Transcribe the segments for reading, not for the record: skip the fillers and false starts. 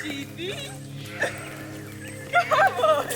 baby. Come on.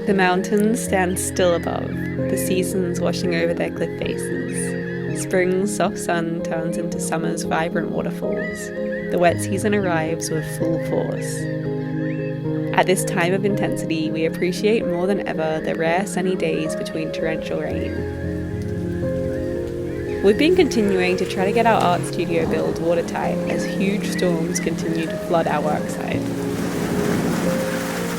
The mountains stand still above, the seasons washing over their cliff faces. Spring's soft sun turns into summer's vibrant waterfalls. The wet season arrives with full force. At this time of intensity, we appreciate more than ever the rare sunny days between torrential rain. We've been continuing to try to get our art studio build watertight as huge storms continue to flood our worksite.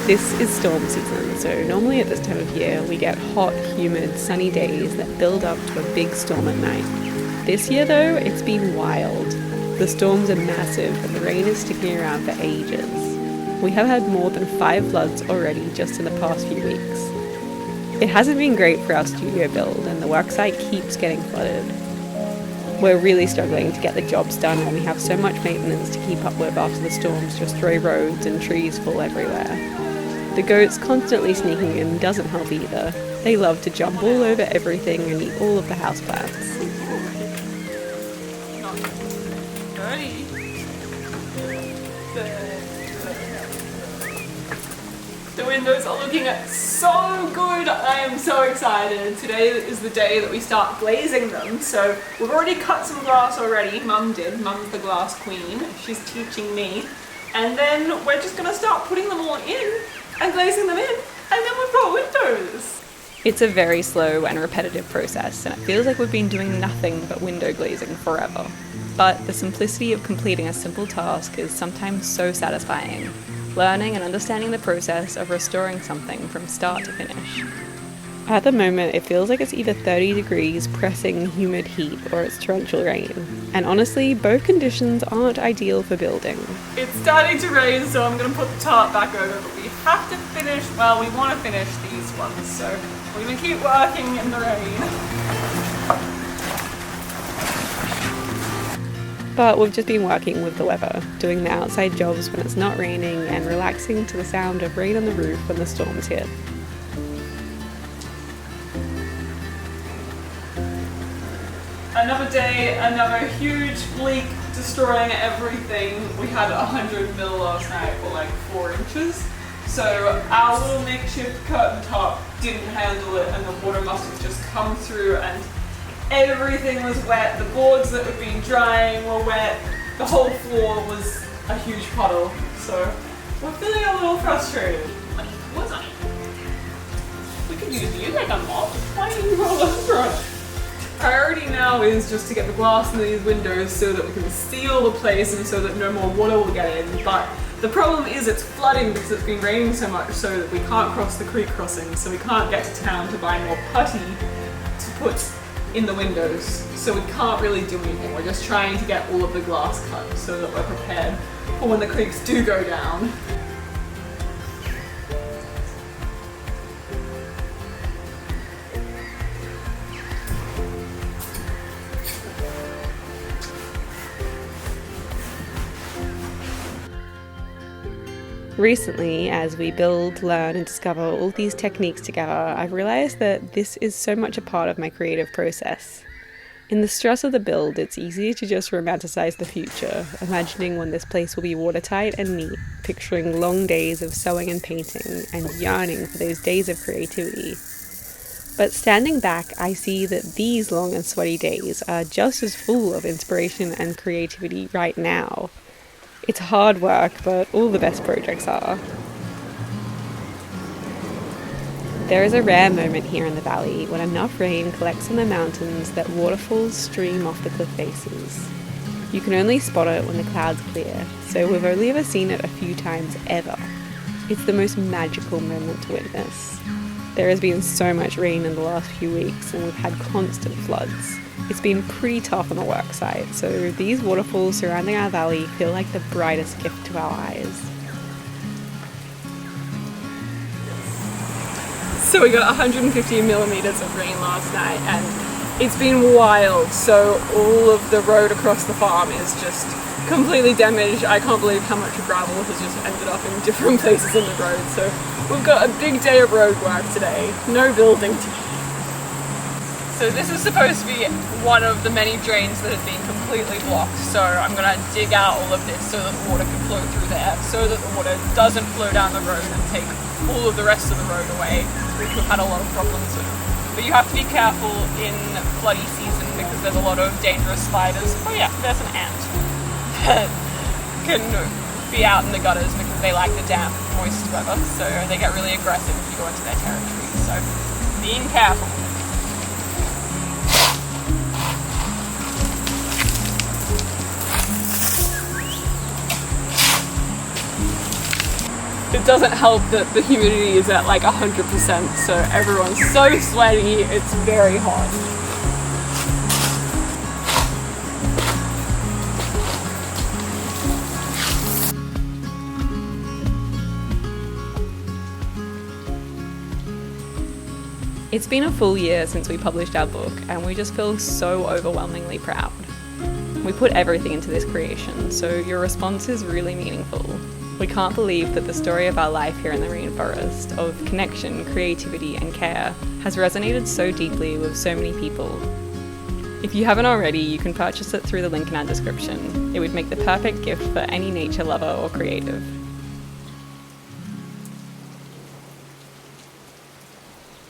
This is storm season, so normally at this time of year we get hot, humid, sunny days that build up to a big storm at night. This year though, it's been wild. The storms are massive and the rain is sticking around for ages. We have had more than 5 floods already just in the past few weeks. It hasn't been great for our studio build and the worksite keeps getting flooded. We're really struggling to get the jobs done when we have so much maintenance to keep up with after the storms just throw roads and trees fall everywhere. The goats constantly sneaking in doesn't help either. They love to jump all over everything and eat all of the houseplants. The windows are looking so good. I am so excited. Today is the day that we start glazing them. So we've already cut some glass already. Mum did. Mum's the glass queen. She's teaching me. And then we're just going to start putting them all in and glazing them in. And then we've got windows. It's a very slow and repetitive process, and it feels like we've been doing nothing but window glazing forever. But the simplicity of completing a simple task is sometimes so satisfying. Learning and understanding the process of restoring something from start to finish. At the moment, it feels like it's either 30 degrees, pressing humid heat, or it's torrential rain. And honestly, both conditions aren't ideal for building. It's starting to rain, so I'm going to put the tarp back over, but we have to finish, well, we want to finish these ones, so we're going to keep working in the rain. But we've just been working with the weather, doing the outside jobs when it's not raining and relaxing to the sound of rain on the roof when the storms hit. Another day, another huge leak destroying everything. We had 100 mil last night, or like 4 inches. So our little makeshift curtain top didn't handle it and the water must have just come through and everything was wet. The boards that had been drying were wet. The whole floor was a huge puddle. So we're feeling a little frustrated. Like, what's on it? We could use you like a mop. Why don't you roll over on it? Priority now is just to get the glass in these windows so that we can seal the place and so that no more water will get in. But the problem is it's flooding because it's been raining so much so that we can't cross the creek crossing, so we can't get to town to buy more putty to put in the windows. So we can't really do anything. We're just trying to get all of the glass cut so that we're prepared for when the creeks do go down. Recently, as we build, learn and discover all these techniques together, I've realised that this is so much a part of my creative process. In the stress of the build, it's easy to just romanticise the future, imagining when this place will be watertight and neat, picturing long days of sewing and painting, and yearning for those days of creativity. But standing back, I see that these long and sweaty days are just as full of inspiration and creativity right now. It's hard work, but all the best projects are. There is a rare moment here in the valley when enough rain collects on the mountains that waterfalls stream off the cliff faces. You can only spot it when the clouds clear, so we've only ever seen it a few times ever. It's the most magical moment to witness. There has been so much rain in the last few weeks and we've had constant floods. It's been pretty tough on the work site, so these waterfalls surrounding our valley feel like the brightest gift to our eyes. So we got 150 millimeters of rain last night and it's been wild. So all of the road across the farm is just completely damaged. I can't believe how much gravel has just ended up in different places in the road. So we've got a big day of road work today. No building today. So this is supposed to be one of the many drains that have been completely blocked. So I'm going to dig out all of this so that the water can flow through there, so that the water doesn't flow down the road and take all of the rest of the road away, which we've had a lot of problems with. But you have to be careful in floody season because there's a lot of dangerous spiders. Oh yeah, there's an ant that can be out in the gutters because they like the damp, moist weather. So they get really aggressive if you go into their territory. So being careful. It doesn't help that the humidity is at like 100%, so everyone's so sweaty, it's very hot. It's been a full year since we published our book, and we just feel so overwhelmingly proud. We put everything into this creation, so your response is really meaningful. We can't believe that the story of our life here in the rainforest, of connection, creativity and care, has resonated so deeply with so many people. If you haven't already, you can purchase it through the link in our description. It would make the perfect gift for any nature lover or creative.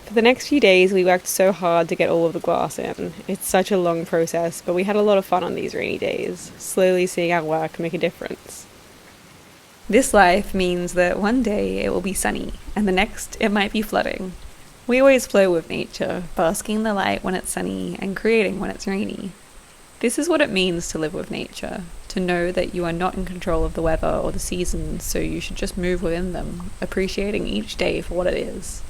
For the next few days, we worked so hard to get all of the glass in. It's such a long process, but we had a lot of fun on these rainy days, slowly seeing our work make a difference. This life means that one day it will be sunny, and the next it might be flooding. We always flow with nature, basking in the light when it's sunny and creating when it's rainy. This is what it means to live with nature, to know that you are not in control of the weather or the seasons, so you should just move within them, appreciating each day for what it is.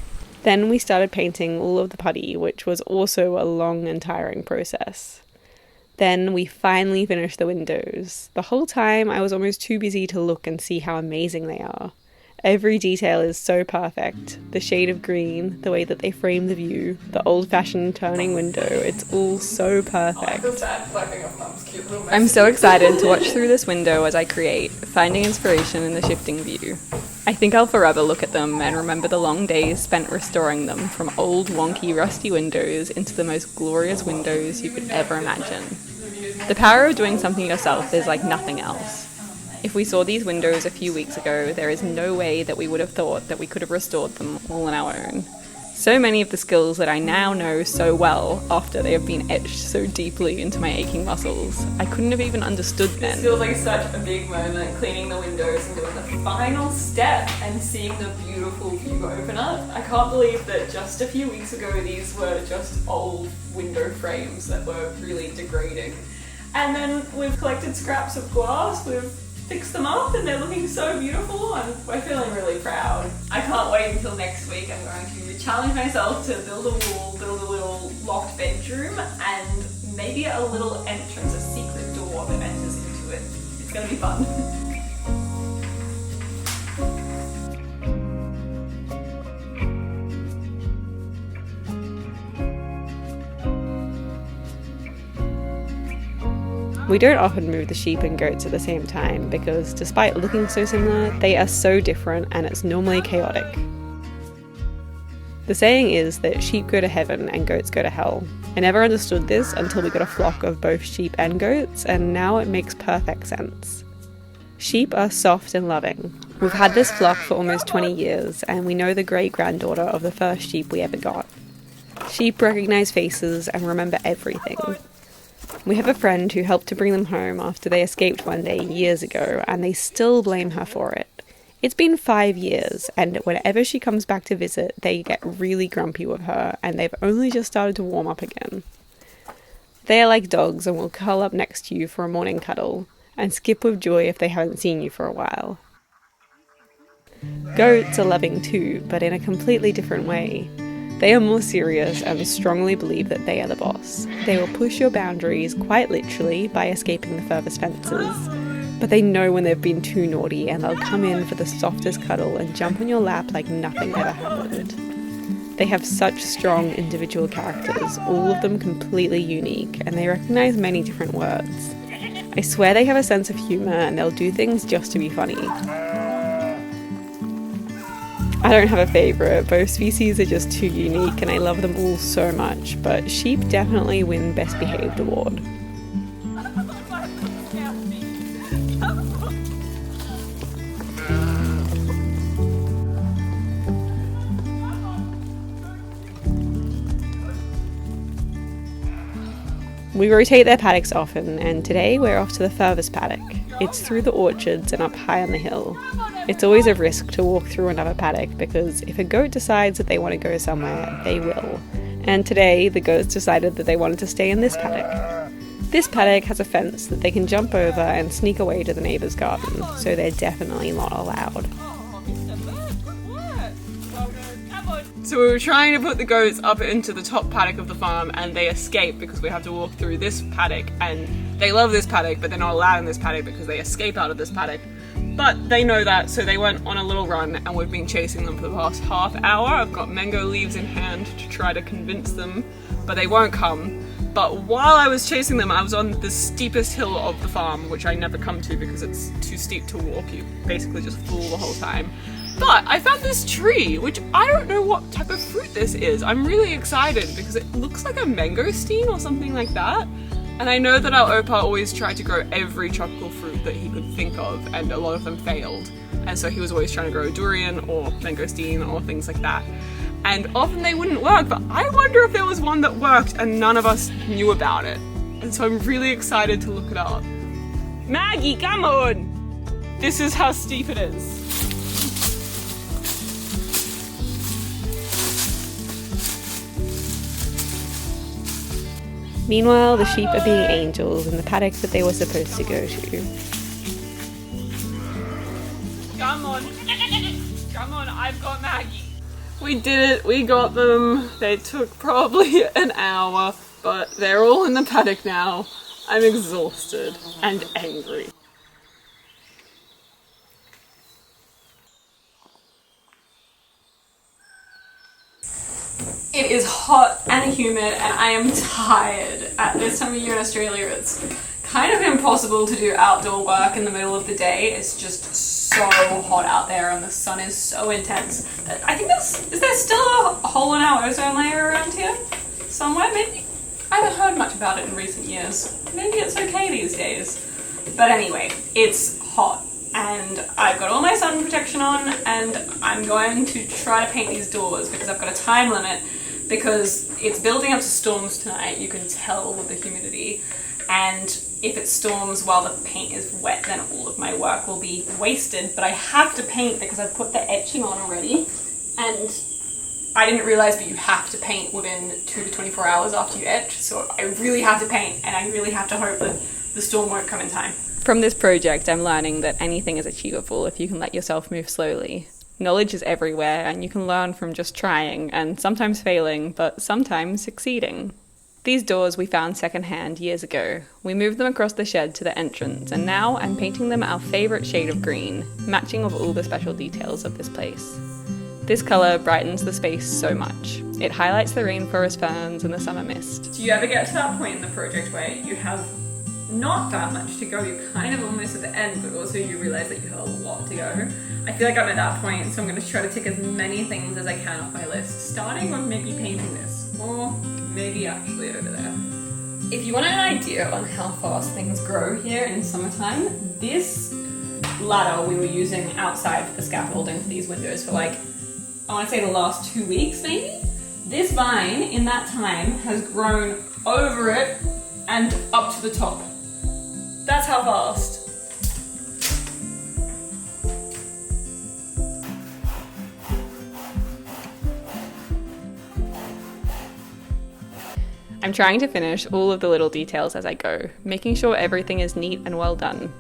Then we started painting all of the putty, which was also a long and tiring process. Then we finally finished the windows. The whole time I was almost too busy to look and see how amazing they are. Every detail is so perfect. The shade of green, the way that they frame the view, the old-fashioned turning window, it's all so perfect. I'm so excited to watch through this window as I create, finding inspiration in the shifting view. I think I'll forever look at them and remember the long days spent restoring them from old, wonky, rusty windows into the most glorious windows you could ever imagine. The power of doing something yourself is like nothing else. If we saw these windows a few weeks ago, there is no way that we would have thought that we could have restored them all on our own. So many of the skills that I now know so well after they have been etched so deeply into my aching muscles, I couldn't have even understood then. It feels like such a big moment, cleaning the windows and doing the final step and seeing the beautiful view open up. I can't believe that just a few weeks ago these were just old window frames that were really degrading. And then we've collected scraps of glass, we've fixed them up and they're looking so beautiful and we're feeling really proud. I can't wait until next week. I'm going to challenge myself to build a wall, build a little locked bedroom and maybe a little entrance, a secret door that enters into it. It's going to be fun. We don't often move the sheep and goats at the same time because despite looking so similar, they are so different and it's normally chaotic. The saying is that sheep go to heaven and goats go to hell. I never understood this until we got a flock of both sheep and goats, and now it makes perfect sense. Sheep are soft and loving. We've had this flock for almost 20 years and we know the great-granddaughter of the first sheep we ever got. Sheep recognize faces and remember everything. We have a friend who helped to bring them home after they escaped one day years ago, and they still blame her for it. It's been 5 years, and whenever she comes back to visit, they get really grumpy with her, and they've only just started to warm up again. They are like dogs and will curl up next to you for a morning cuddle, and skip with joy if they haven't seen you for a while. Goats are loving too, but in a completely different way. They are more serious and strongly believe that they are the boss. They will push your boundaries quite literally by escaping the furthest fences, but they know when they've been too naughty and they'll come in for the softest cuddle and jump on your lap like nothing ever happened. They have such strong individual characters, all of them completely unique, and they recognize many different words. I swear they have a sense of humour and they'll do things just to be funny. I don't have a favourite, both species are just too unique and I love them all so much, but sheep definitely win Best Behaved award. We rotate their paddocks often, and today we're off to the furthest paddock. It's through the orchards and up high on the hill. It's always a risk to walk through another paddock because if a goat decides that they want to go somewhere, they will. And today, the goats decided that they wanted to stay in this paddock. This paddock has a fence that they can jump over and sneak away to the neighbour's garden, so they're definitely not allowed. So we were trying to put the goats up into the top paddock of the farm and they escape because we have to walk through this paddock, and they love this paddock but they're not allowed in this paddock because they escape out of this paddock. But they know that, so they went on a little run and we've been chasing them for the past half hour. I've got mango leaves in hand to try to convince them, but they won't come. But while I was chasing them, I was on the steepest hill of the farm, which I never come to because it's too steep to walk. You basically just fool the whole time. But I found this tree, which I don't know what type of fruit this is. I'm really excited because it looks like a mangosteen or something like that. And I know that our Opa always tried to grow every tropical fruit that he could think of, and a lot of them failed. And so he was always trying to grow durian or mangosteen or things like that. And often they wouldn't work, but I wonder if there was one that worked and none of us knew about it. And so I'm really excited to look it up. Maggie, come on! This is how steep it is. Meanwhile, the sheep are being angels in the paddock that they were supposed to go to. Come on. Come on, I've got Maggie. We did it, we got them. They took probably an hour, but they're all in the paddock now. I'm exhausted and angry. It is hot and humid and I am tired. At this time of year in Australia, it's kind of impossible to do outdoor work in the middle of the day. It's just so hot out there and the sun is so intense. I think is there still a hole in our ozone layer around here? Somewhere, maybe? I haven't heard much about it in recent years. Maybe it's okay these days. But anyway, it's hot. And I've got all my sun protection on and I'm going to try to paint these doors because I've got a time limit because it's building up to storms tonight, you can tell with the humidity, and if it storms while the paint is wet then all of my work will be wasted, but I have to paint because I've put the etching on already, and I didn't realise but you have to paint within 2 to 24 hours after you etch, so I really have to paint and I really have to hope that the storm won't come in time. From this project, I'm learning that anything is achievable if you can let yourself move slowly. Knowledge is everywhere, and you can learn from just trying, and sometimes failing, but sometimes succeeding. These doors we found secondhand years ago. We moved them across the shed to the entrance, and now I'm painting them our favourite shade of green, matching with all the special details of this place. This colour brightens the space so much. It highlights the rainforest ferns and the summer mist. Do you ever get to that point in the project where you have not that much to go, you're kind of almost at the end, but also you realise that you have a lot to go? I feel like I'm at that point, so I'm going to try to tick as many things as I can off my list, starting with maybe painting this, or maybe actually over there. If you want an idea on how fast things grow here in summertime, this ladder we were using outside for the scaffolding for these windows for like, I want to say the last 2 weeks maybe? This vine in that time has grown over it and up to the top. That's how fast. I'm trying to finish all of the little details as I go, making sure everything is neat and well done.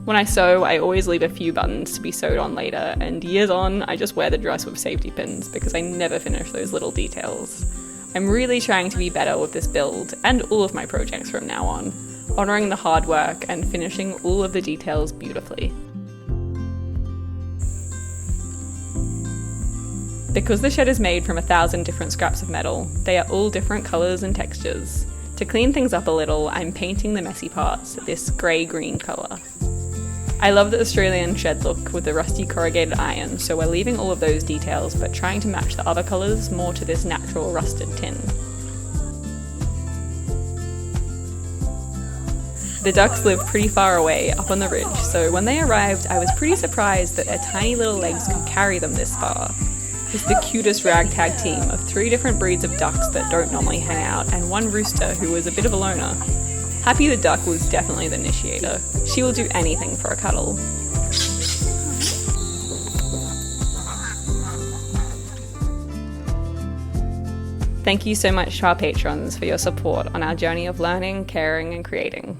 When I sew, I always leave a few buttons to be sewed on later, and years on, I just wear the dress with safety pins because I never finish those little details. I'm really trying to be better with this build, and all of my projects from now on, honouring the hard work and finishing all of the details beautifully. Because the shed is made from 1,000 different scraps of metal, they are all different colours and textures. To clean things up a little, I'm painting the messy parts this grey-green colour. I love the Australian shed look with the rusty corrugated iron, so we're leaving all of those details but trying to match the other colours more to this natural rusted tin. The ducks live pretty far away, up on the ridge, so when they arrived I was pretty surprised that their tiny little legs could carry them this far. It's the cutest ragtag team of 3 different breeds of ducks that don't normally hang out, and 1 rooster who was a bit of a loner. Happy the duck was definitely the initiator. She will do anything for a cuddle. Thank you so much to our patrons for your support on our journey of learning, caring, and creating.